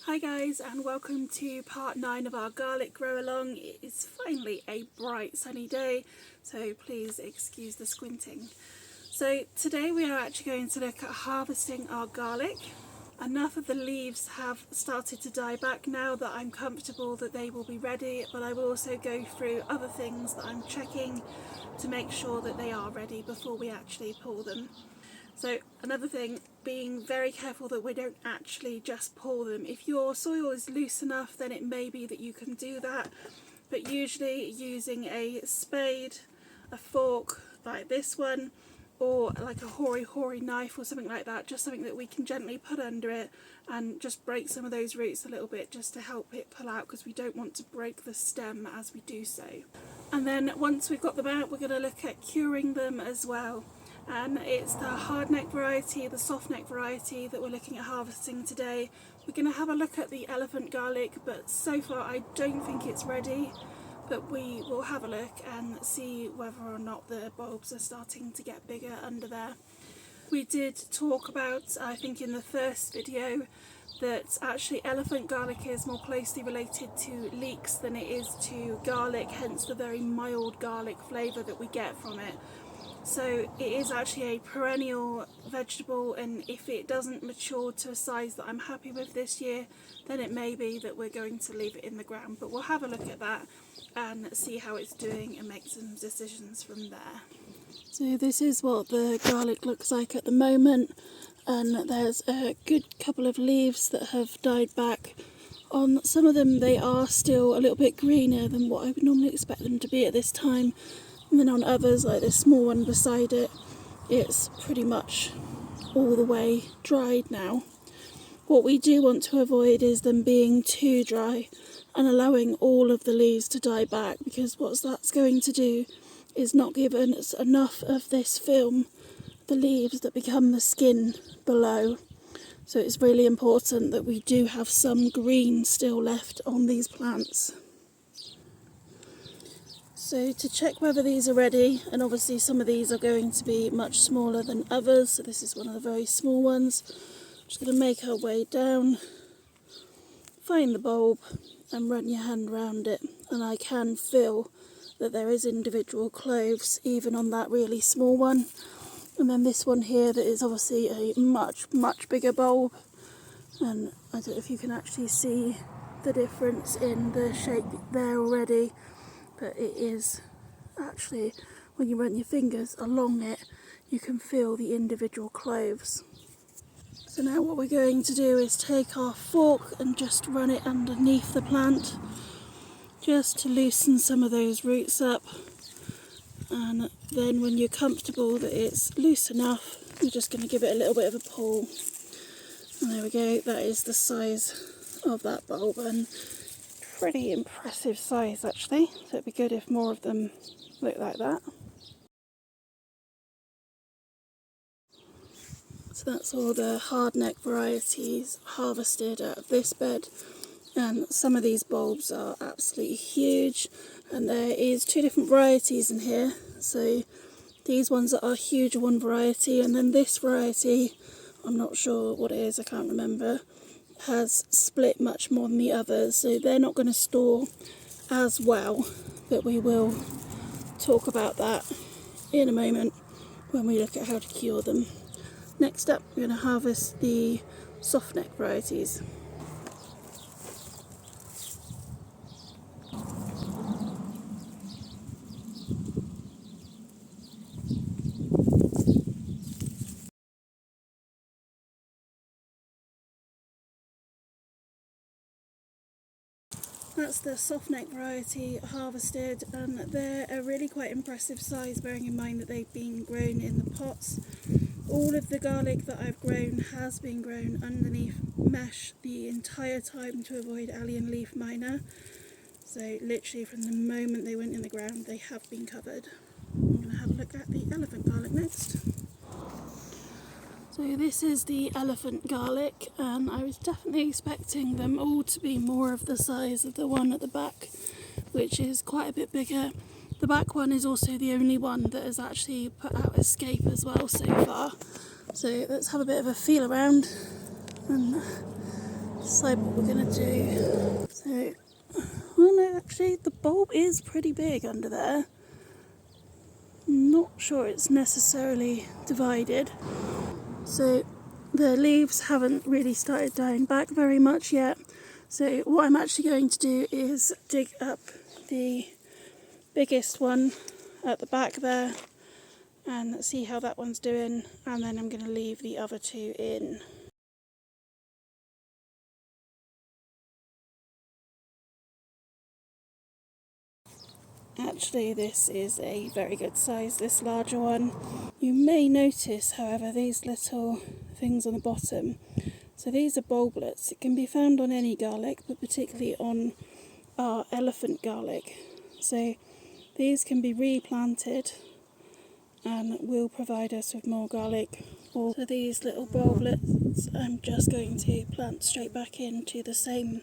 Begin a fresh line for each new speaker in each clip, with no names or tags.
Hi guys, and welcome to part 9 of our garlic grow along. It is finally a bright sunny day, so please excuse the squinting. So today we are actually going to look at harvesting our garlic. Enough of the leaves have started to die back now that I'm comfortable that they will be ready, but I will also go through other things that I'm checking to make sure that they are ready before we actually pull them. So another thing, being very careful that we don't actually just pull them. If your soil is loose enough, then it may be that you can do that, but usually using a spade, a fork like this one, or like a hoary knife or something like that, just something that we can gently put under it and just break some of those roots a little bit just to help it pull out, because we don't want to break the stem as we do so. And then once we've got them out, we're going to look at curing them as well. And it's the hard neck variety, the soft neck variety that we're looking at harvesting today. We're going to have a look at the elephant garlic, but so far I don't think it's ready, but we will have a look and see whether or not the bulbs are starting to get bigger under there. We did talk about, I think in the first video, that actually elephant garlic is more closely related to leeks than it is to garlic, hence the very mild garlic flavour that we get from it. So it is actually a perennial vegetable, and if it doesn't mature to a size that I'm happy with this year, then it may be that we're going to leave it in the ground. But we'll have a look at that and see how it's doing and make some decisions from there. So this is what the garlic looks like at the moment, and there's a good couple of leaves that have died back. On some of them they are still a little bit greener than what I would normally expect them to be at this time. And then on others, like this small one beside it, it's pretty much all the way dried now. What we do want to avoid is them being too dry and allowing all of the leaves to die back, because what that's going to do is not give us enough of this film, the leaves that become the skin below. So it's really important that we do have some green still left on these plants. So to check whether these are ready, and obviously some of these are going to be much smaller than others, so this is one of the very small ones. I'm just going to make our way down, find the bulb and run your hand around it, and I can feel that there is individual cloves even on that really small one. And then this one here that is obviously a much bigger bulb, and I don't know if you can actually see the difference in the shape there already. But it is actually, when you run your fingers along it, you can feel the individual cloves. So now what we're going to do is take our fork and just run it underneath the plant, just to loosen some of those roots up. And then when you're comfortable that it's loose enough, you're just going to give it a little bit of a pull. And there we go, that is the size of that bulb. And pretty impressive size actually, so it'd be good if more of them look like that. So that's all the hardneck varieties harvested out of this bed, and some of these bulbs are absolutely huge, and there is 2 different varieties in here. So these ones are huge, one variety, and then this variety, I'm not sure what it is, I can't remember, has split much more than the others, so they're not going to store as well, but we will talk about that in a moment when we look at how to cure them. Next up, we're going to harvest the soft neck varieties. That's the soft neck variety harvested, and they're a really quite impressive size, bearing in mind that they've been grown in the pots. All of the garlic that I've grown has been grown underneath mesh the entire time to avoid alien leaf miner. So literally from the moment they went in the ground they have been covered. I'm going to have a look at the elephant garlic next. So this is the elephant garlic, and I was definitely expecting them all to be more of the size of the one at the back, which is quite a bit bigger. The back one is also the only one that has actually put out escape as well so far. So let's have a bit of a feel around and decide what we're going to do. So, well no, actually the bulb is pretty big under there. I'm not sure it's necessarily divided. So the leaves haven't really started dying back very much yet. So what I'm actually going to do is dig up the biggest one at the back there and see how that one's doing, and then I'm going to leave the other two in. Actually, this is a very good size, this larger one. You may notice, however, these little things on the bottom. So these are bulblets. It can be found on any garlic, but particularly on our elephant garlic. So these can be replanted and will provide us with more garlic. So these little bulblets I'm just going to plant straight back into the same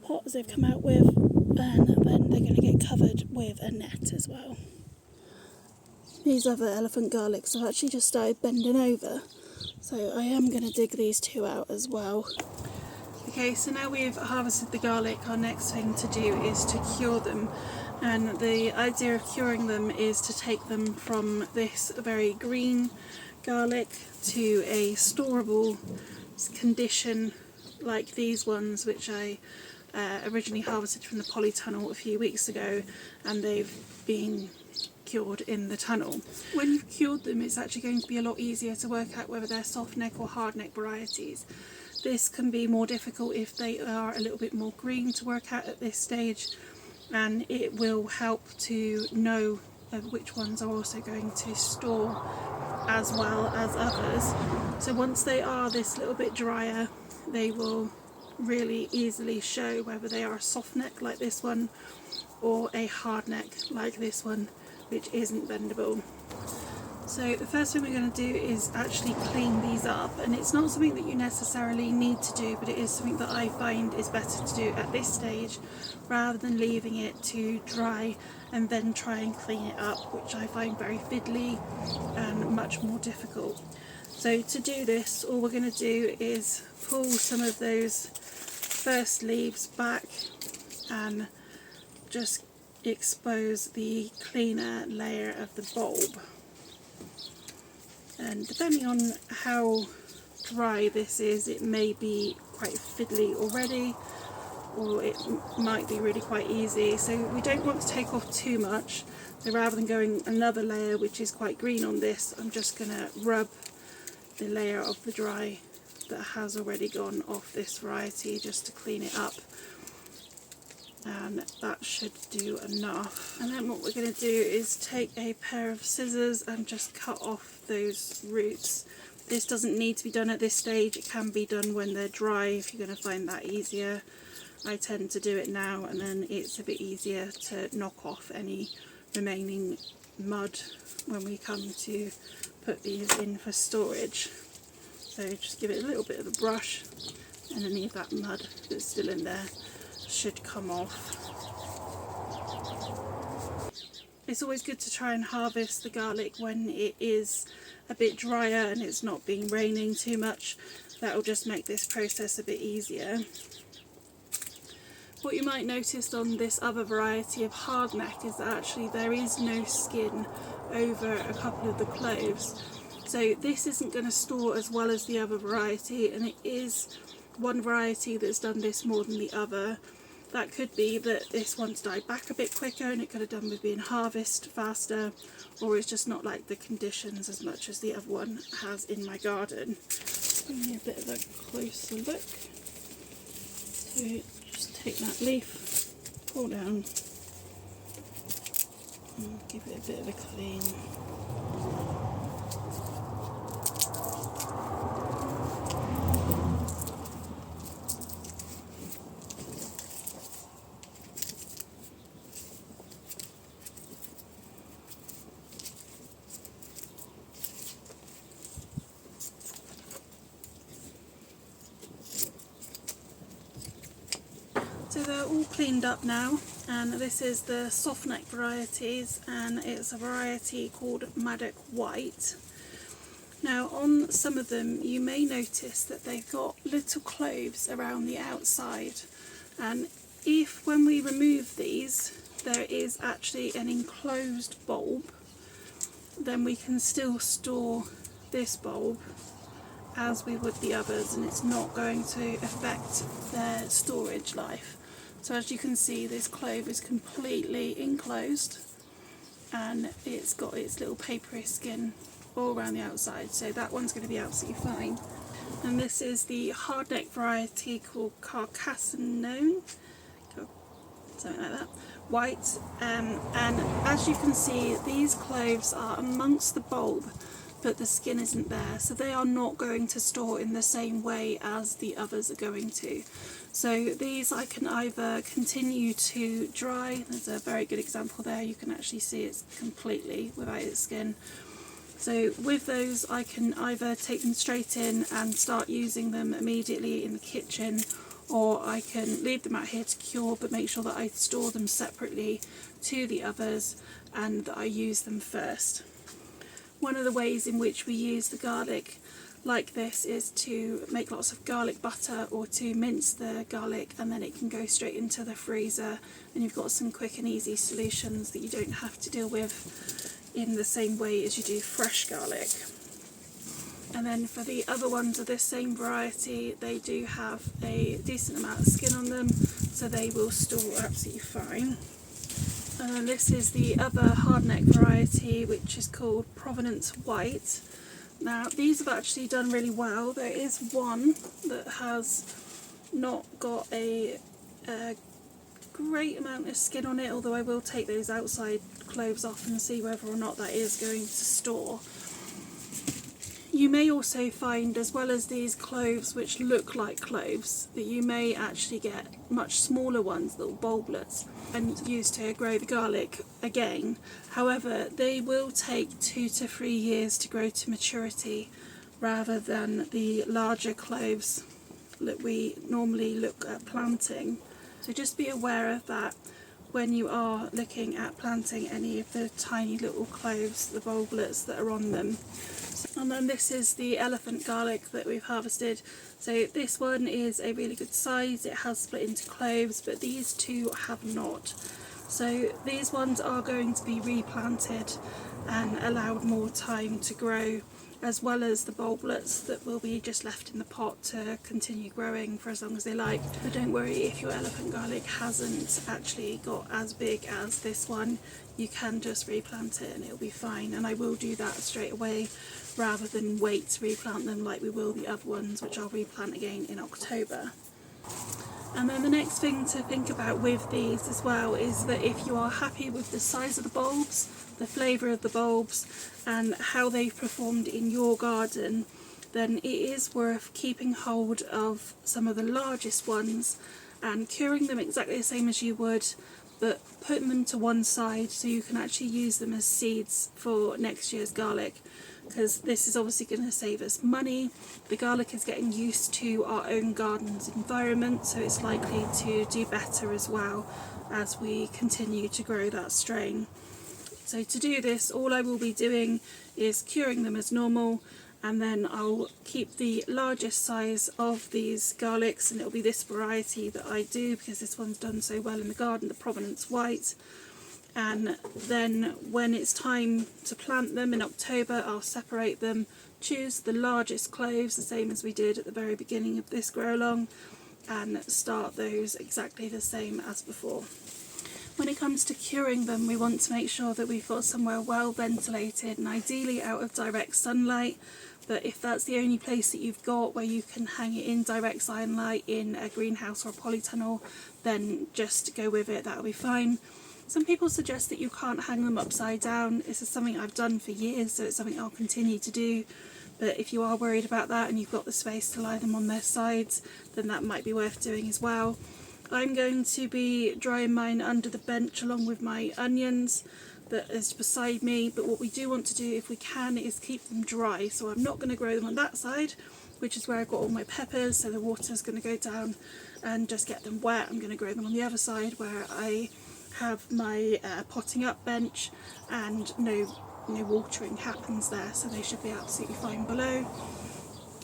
pot as they've come out with, and then they're going to get covered with a net as well. These other elephant garlics have actually just started bending over, so I am going to dig these two out as well. Okay, so now we've harvested the garlic, our next thing to do is to cure them. And the idea of curing them is to take them from this very green garlic to a storable condition like these ones, which I originally harvested from the polytunnel a few weeks ago, and they've been cured in the tunnel. When you've cured them, it's actually going to be a lot easier to work out whether they're soft neck or hard neck varieties. This can be more difficult if they are a little bit more green to work out at this stage, and it will help to know which ones are also going to store as well as others. So once they are this little bit drier, they will really easily show whether they are a soft neck like this one or a hard neck like this one, which isn't bendable. So the first thing we're going to do is actually clean these up, and it's not something that you necessarily need to do, but it is something that I find is better to do at this stage rather than leaving it to dry and then try and clean it up, which I find very fiddly and much more difficult. So to do this, all we're going to do is pull some of those first leaves back and just expose the cleaner layer of the bulb. And depending on how dry this is, it may be quite fiddly already, or it might be really quite easy. So we don't want to take off too much. So rather than going another layer which is quite green on this, I'm just going to rub the layer of the dry that has already gone off this variety just to clean it up. And that should do enough. And then what we're going to do is take a pair of scissors and just cut off those roots. This doesn't need to be done at this stage, it can be done when they're dry if you're going to find that easier. I tend to do it now, and then it's a bit easier to knock off any remaining mud when we come to put these in for storage. So just give it a little bit of a brush, and any of that mud that's still in there should come off. It's always good to try and harvest the garlic when it is a bit drier and it's not been raining too much. That will just make this process a bit easier. What you might notice on this other variety of hard neck is that actually there is no skin over a couple of the cloves. So this isn't going to store as well as the other variety, and it is one variety that's done this more than the other. That could be that this one's died back a bit quicker and it could have done with being harvested faster, or it's just not like the conditions as much as the other one has in my garden. Give me a bit of a closer look. So just take that leaf, pull down, and give it a bit of a clean. So they're all cleaned up now, and this is the soft neck varieties, and it's a variety called Maddock White. Now on some of them you may notice that they've got little cloves around the outside, and if when we remove these there is actually an enclosed bulb, then we can still store this bulb as we would the others, and it's not going to affect their storage life. So as you can see, this clove is completely enclosed and it's got its little papery skin all around the outside, so that one's going to be absolutely fine. And this is the hardneck variety called Carcassonne, something like that, white, and as you can see these cloves are amongst the bulb but the skin isn't there, so they are not going to store in the same way as the others are going to. So these I can either continue to dry, there's a very good example there, you can actually see it's completely without its skin. So with those I can either take them straight in and start using them immediately in the kitchen, or I can leave them out here to cure but make sure that I store them separately to the others and that I use them first. One of the ways in which we use the garlic like this is to make lots of garlic butter or to mince the garlic, and then it can go straight into the freezer and you've got some quick and easy solutions that you don't have to deal with in the same way as you do fresh garlic. And then for the other ones of this same variety, they do have a decent amount of skin on them, so they will store absolutely fine. And then this is the other hardneck variety, which is called Provenance White. Now these have actually done really well. There is one that has not got a great amount of skin on it, although I will take those outside cloves off and see whether or not that is going to store. You may also find, as well as these cloves which look like cloves, that you may actually get much smaller ones, little bulblets, and use to grow the garlic again. However, they will take 2 to 3 years to grow to maturity rather than the larger cloves that we normally look at planting. So just be aware of that when you are looking at planting any of the tiny little cloves, the bulblets that are on them. And then this is the elephant garlic that we've harvested. So this one is a really good size, it has split into cloves, but these two have not. So these ones are going to be replanted and allowed more time to grow, as well as the bulblets that will be just left in the pot to continue growing for as long as they like. But don't worry if your elephant garlic hasn't actually got as big as this one, you can just replant it and it'll be fine. And I will do that straight away rather than wait to replant them like we will the other ones, which I'll replant again in October. And then the next thing to think about with these as well is that if you are happy with the size of the bulbs, the flavour of the bulbs and how they've performed in your garden, then it is worth keeping hold of some of the largest ones and curing them exactly the same as you would, but putting them to one side so you can actually use them as seeds for next year's garlic, because this is obviously going to save us money. The garlic is getting used to our own garden's environment, so it's likely to do better as well as we continue to grow that strain. So to do this, all I will be doing is curing them as normal, and then I'll keep the largest size of these garlics, and it'll be this variety that I do because this one's done so well in the garden, the Provenance White. And then when it's time to plant them in October, I'll separate them, choose the largest cloves, the same as we did at the very beginning of this grow along, and start those exactly the same as before. When it comes to curing them, we want to make sure that we've got somewhere well ventilated and ideally out of direct sunlight, but if that's the only place that you've got where you can hang it in direct sunlight in a greenhouse or a polytunnel, then just go with it, that'll be fine. Some people suggest that you can't hang them upside down. This is something I've done for years, so it's something I'll continue to do. But if you are worried about that and you've got the space to lie them on their sides, then that might be worth doing as well. I'm going to be drying mine under the bench along with my onions that is beside me, but what we do want to do if we can is keep them dry. So I'm not going to grow them on that side, which is where I've got all my peppers, so the water's going to go down and just get them wet. I'm going to grow them on the other side where I have my potting up bench and no no watering happens there, so they should be absolutely fine below.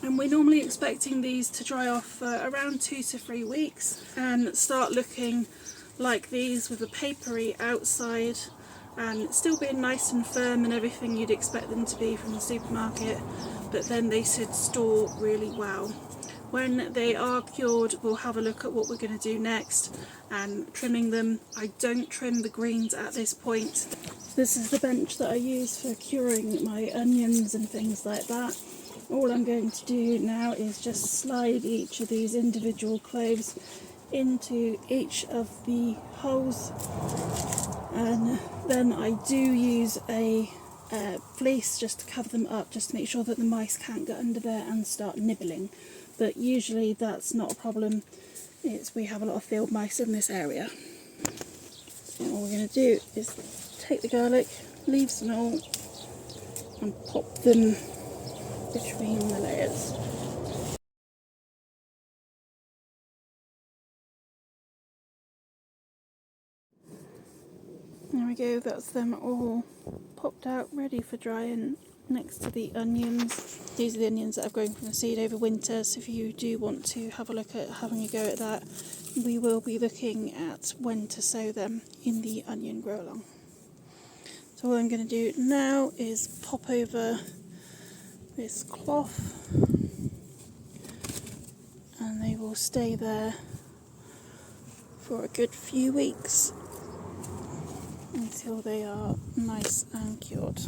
And we're normally expecting these to dry off for around 2 to 3 weeks and start looking like these with a papery outside and still being nice and firm and everything you'd expect them to be from the supermarket, but then they should store really well. When they are cured, we'll have a look at what we're going to do next and trimming them. I don't trim the greens at this point. This is the bench that I use for curing my onions and things like that. All I'm going to do now is just slide each of these individual cloves into each of the holes, and then I do use a fleece just to cover them up, just to make sure that the mice can't get under there and start nibbling. But usually that's not a problem. We have a lot of field mice in this area. So all we're going to do is take the garlic, leaves and all, and pop them between the layers. There we go, that's them all popped out, ready for drying next to the onions. These are the onions that I've grown from the seed over winter, so if you do want to have a look at having a go at that, we will be looking at when to sow them in the onion grow along. So what I'm going to do now is pop over this cloth, and they will stay there for a good few weeks until they are nice and cured.